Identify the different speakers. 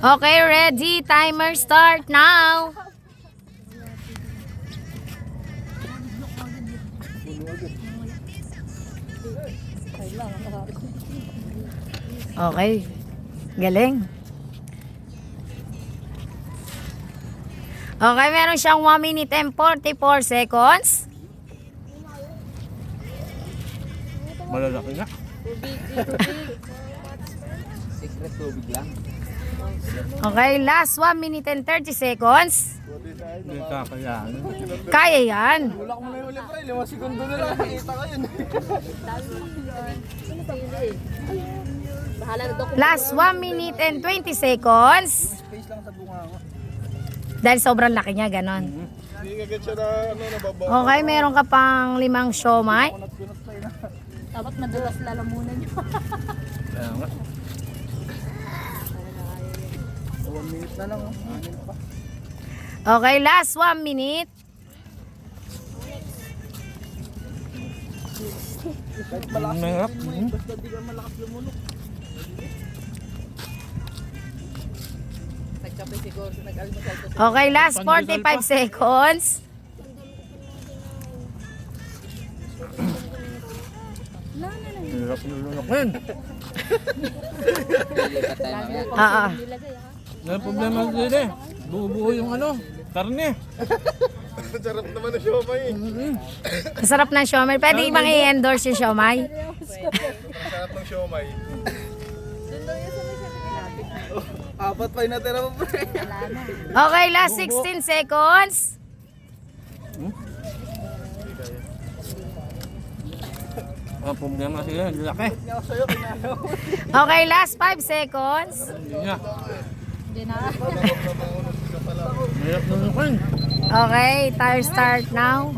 Speaker 1: Okay, ready. Timer start now. Okay. Galing. Okay, meron siyang 1 minute and 44 seconds.
Speaker 2: Malalaki nga.
Speaker 3: Secret tubig lang.
Speaker 1: Okay, last 1 minute and 30 seconds.
Speaker 2: Hindi kakayaan.
Speaker 1: Kaya yan.
Speaker 3: Wala ko muna yung uli pre, 5 segundo na lang. Nakita ko yun.
Speaker 1: Last 1 minute and 20 seconds.
Speaker 3: Space lang sa bunga ko.
Speaker 1: Dahil sobrang laki niya, ganon.
Speaker 4: Hindi nga siya na nababa.
Speaker 1: Okay, meron ka pang 5 siomai.
Speaker 5: Dapat madulas lalamunan nyo.
Speaker 2: Kaya nga.
Speaker 3: 1 minute na lang. Anin pa.
Speaker 1: Okay, last 1 minute.
Speaker 3: Kahit malakas
Speaker 2: Mahirap.
Speaker 3: mo yun, basta di ka malakas lumunok. Nagkape siguro, nag-almusal ko.
Speaker 1: Okay, last 45 seconds.
Speaker 2: Hirap nilunok mo yun.
Speaker 1: Oo.
Speaker 2: May problema dito eh. Buo-buo yung ano, karne.
Speaker 4: Sarap naman ang siomay.
Speaker 1: Masarap ng siomai. Pwede ibang i-endorse yung siomai.
Speaker 4: Sarap ng siomay.
Speaker 3: Apat pa yung natira mo pre.
Speaker 1: Okay, last 16 seconds.
Speaker 2: Ang problema sila, laki.
Speaker 1: Okay, last 5 seconds.
Speaker 2: Hindi nga.
Speaker 5: Hindi na.
Speaker 2: Mahirap nilunok mo yun.
Speaker 1: Okay, time start now.